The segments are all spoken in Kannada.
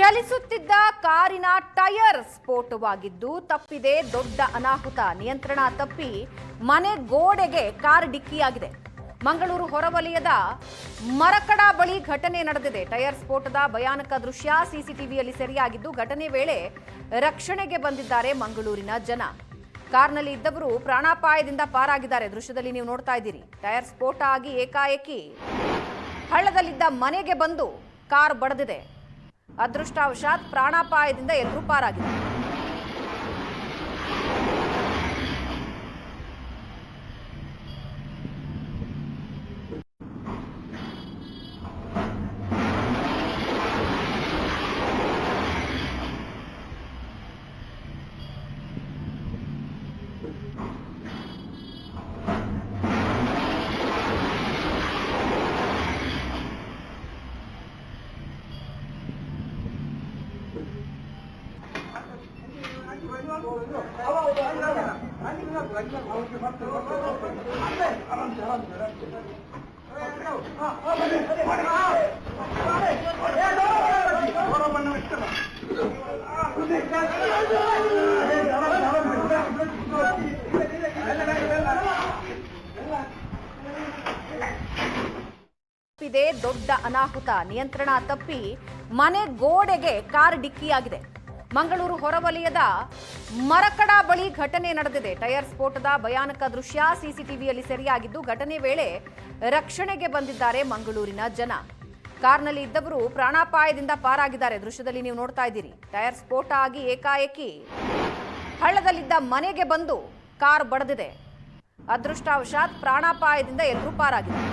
ಚಲಿಸುತ್ತಿದ್ದ ಕಾರಿನ ಟೈರ್ ಸ್ಫೋಟವಾಗಿದ್ದು ತಪ್ಪಿದೆ ದೊಡ್ಡ ಅನಾಹುತ. ನಿಯಂತ್ರಣ ತಪ್ಪಿ ಮನೆ ಗೋಡೆಗೆ ಕಾರ್ ಡಿಕ್ಕಿಯಾಗಿದೆ. ಮಂಗಳೂರು ಹೊರವಲಯದ ಮರಕಡ ಬಳಿ ಘಟನೆ ನಡೆದಿದೆ. ಟೈರ್ ಸ್ಫೋಟದ ಭಯಾನಕ ದೃಶ್ಯ ಸಿಸಿಟಿವಿಯಲ್ಲಿ ಸೆರೆಯಾಗಿದ್ದು ಘಟನೆ ವೇಳೆ ರಕ್ಷಣೆಗೆ ಬಂದಿದ್ದಾರೆ ಮಂಗಳೂರಿನ ಜನ. ಕಾರ್ನಲ್ಲಿ ಇದ್ದವರು ಪ್ರಾಣಾಪಾಯದಿಂದ ಪಾರಾಗಿದ್ದಾರೆ. ದೃಶ್ಯದಲ್ಲಿ ನೀವು ನೋಡ್ತಾ ಇದ್ದೀರಿ. ಟೈರ್ ಸ್ಫೋಟ ಆಗಿ ಏಕಾಏಕಿ ಹಳ್ಳದಲ್ಲಿದ್ದ ಮನೆಗೆ ಬಂದು ಕಾರ್ ಬಡಿದಿದೆ. ಅದೃಷ್ಟವಶಾತ್ ಪ್ರಾಣಾಪಾಯದಿಂದ ಎಲ್ಲರೂ ಪಾರಾಗಿದ್ದಾರೆ. ತಪ್ಪಿದೆ ದೊಡ್ಡ ಅನಾಹುತ. ನಿಯಂತ್ರಣ ತಪ್ಪಿ ಮನೆ ಗೋಡೆಗೆ ಕಾರ್ ಡಿಕ್ಕಿಯಾಗಿದೆ. ಮಂಗಳೂರು ಹೊರವಲಯದ ಮರಕಡ ಬಳಿ ಘಟನೆ ನಡೆದಿದೆ. ಟೈರ್ ಸ್ಫೋಟದ ಭಯಾನಕ ದೃಶ್ಯ ಸಿಸಿಟಿವಿಯಲ್ಲಿ ಸೆರೆಯಾಗಿದ್ದು ಘಟನೆ ವೇಳೆ ರಕ್ಷಣೆಗೆ ಬಂದಿದ್ದಾರೆ ಮಂಗಳೂರಿನ ಜನ. ಕಾರ್ನಲ್ಲಿ ಇದ್ದವರು ಪ್ರಾಣಾಪಾಯದಿಂದ ಪಾರಾಗಿದ್ದಾರೆ. ದೃಶ್ಯದಲ್ಲಿ ನೀವು ನೋಡ್ತಾ ಇದ್ದೀರಿ. ಟೈರ್ ಸ್ಫೋಟ ಆಗಿ ಏಕಾಏಕಿ ಹಳ್ಳದಲ್ಲಿದ್ದ ಮನೆಗೆ ಬಂದು ಕಾರ್ ಬಡಿದಿದೆ. ಅದೃಷ್ಟವಶಾತ್ ಪ್ರಾಣಾಪಾಯದಿಂದ ಎಲ್ಲರೂ ಪಾರಾಗಿದ್ದಾರೆ.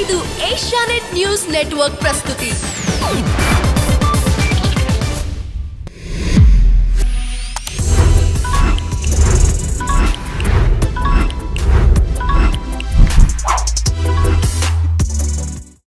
ಇದು ಏಷ್ಯಾನೆಟ್ ನ್ಯೂಸ್ ನೆಟ್ವರ್ಕ್ ಪ್ರಸ್ತುತಿ.